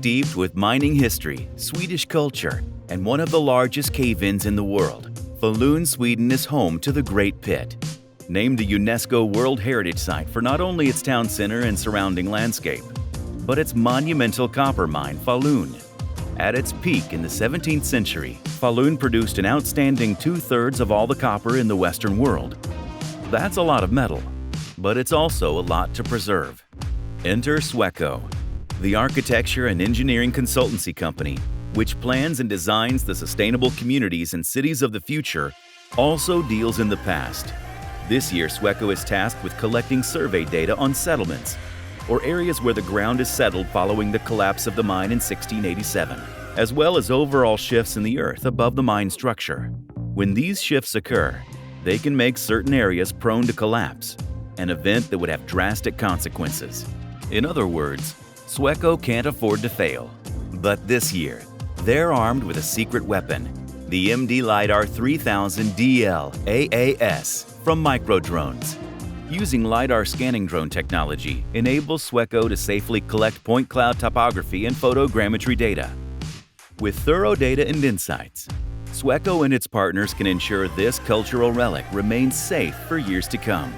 Steeped with mining history, Swedish culture, and one of the largest cave-ins in the world, Falun, Sweden is home to the Great Pit. Named a UNESCO World Heritage Site for not only its town center and surrounding landscape, but its monumental copper mine, Falun. At its peak in the 17th century, Falun produced an outstanding 2/3 of all the copper in the Western world. That's a lot of metal, but it's also a lot to preserve. Enter Sweco, the architecture and engineering consultancy company, which plans and designs the sustainable communities and cities of the future, also deals in the past. This year, Sweco is tasked with collecting survey data on settlements, or areas where the ground is settled following the collapse of the mine in 1687, as well as overall shifts in the earth above the mine structure. When these shifts occur, they can make certain areas prone to collapse, an event that would have drastic consequences. In other words, Sweco can't afford to fail. But this year, they're armed with a secret weapon, the MD LiDAR 3000 DL AAS from Microdrones. Using LiDAR scanning drone technology enables Sweco to safely collect point cloud topography and photogrammetry data. With thorough data and insights, Sweco and its partners can ensure this cultural relic remains safe for years to come.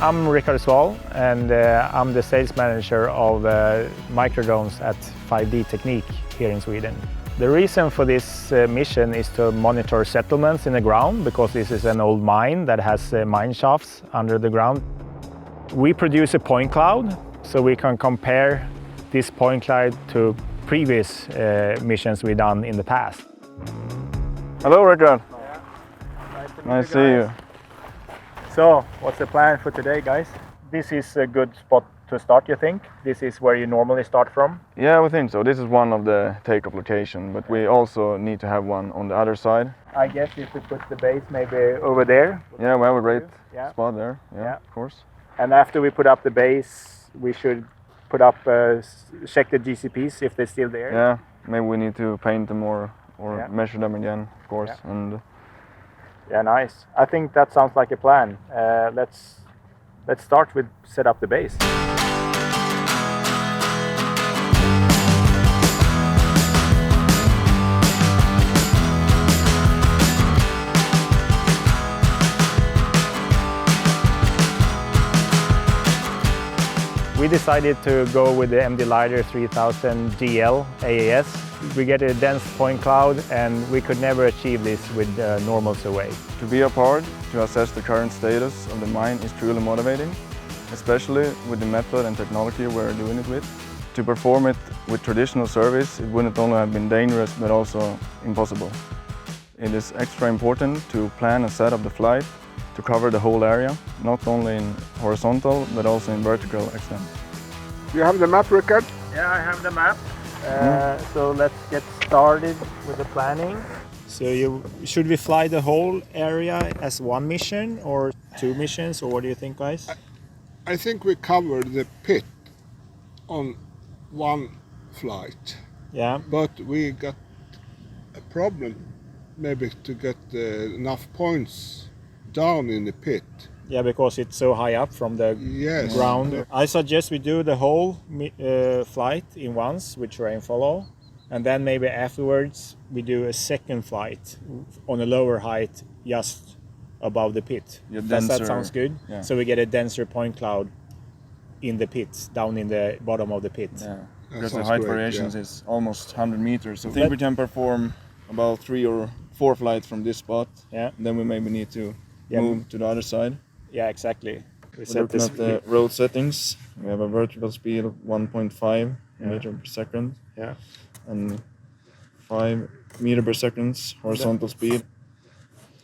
I'm Rikard Svall, and I'm the sales manager of Microdrones at 5D Teknik here in Sweden. The reason for this mission is to monitor settlements in the ground, because this is an old mine that has mine shafts under the ground. We produce a point cloud, so we can compare this point cloud to previous missions we've done in the past. Hello, Rikard. Nice to see you. So, what's the plan for today, guys? This is a good spot to start, you think? This is where you normally start from? Yeah, we think so. This is one of the take-off locations, but we also need to have one on the other side. I guess if we put the base maybe over there. Yeah, we have a great spot there. Yeah, of course. And after we put up the base, we should put up, check the GCPs if they're still there. Yeah, maybe we need to paint them or measure them again, of course. Yeah. And yeah, nice. I think that sounds like a plan. Let's start with set up the base. We decided to go with the MD LiDAR 3000 GL AAS. We get a dense point cloud, and we could never achieve this with normal survey. to be a part, to assess the current status of the mine is truly motivating, especially with the method and technology we're doing it with. To perform it with traditional surveys, it wouldn't only have been dangerous but also impossible. It is extra important to plan and set up the flight to cover the whole area, not only in horizontal but also in vertical extent. Do you have the map, Rikard? Yeah, I have the map. So let's get started with the planning. So should we fly the whole area as one mission or two missions, or what do you think, guys? I think we covered the pit on one flight. Yeah. But we got a problem maybe to get enough points down in the pit. Yeah, because it's so high up from the ground. I suggest we do the whole flight in once with terrain follow, and then maybe afterwards we do a second flight on a lower height just above the pit. Does that sound good? Yeah. So we get a denser point cloud in the pit, down in the bottom of the pit. Yeah, because the height variations is almost 100 meters. So I think we can perform about 3 or 4 flights from this spot. Yeah. And then we maybe need to move to the other side. Yeah, exactly. We're looking at the road settings. We have a vertical speed of 1.5 meter per second. Yeah. And 5 meter per second horizontal speed.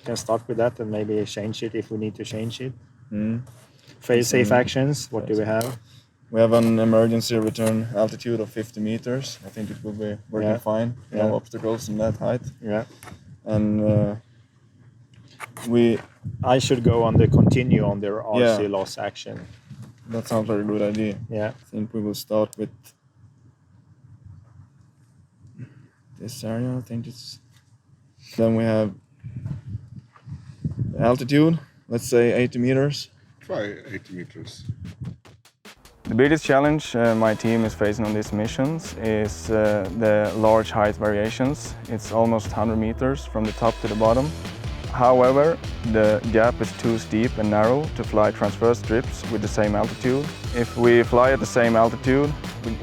Can start with that and maybe change it if we need to change it. Fail-safe actions, what do we have? We have an emergency return altitude of 50 meters. I think it will be working fine. No obstacles in that height. Yeah. And I should go on the continue on the RC loss action. That sounds like a good idea. Yeah. I think we will start with this area. I think it's. Then we have Altitude, let's say 80 meters. Try 80 meters. The biggest challenge my team is facing on these missions is the large height variations. It's almost 100 meters from the top to the bottom. However, the gap is too steep and narrow to fly transverse strips with the same altitude. If we fly at the same altitude,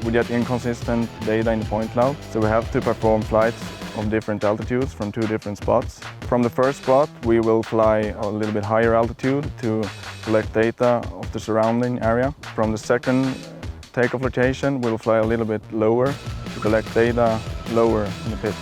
we get inconsistent data in the point cloud, so we have to perform flights of different altitudes from 2 different spots. From the first spot, we will fly a little bit higher altitude to collect data of the surrounding area. From the second takeoff location, we'll fly a little bit lower to collect data lower in the pit.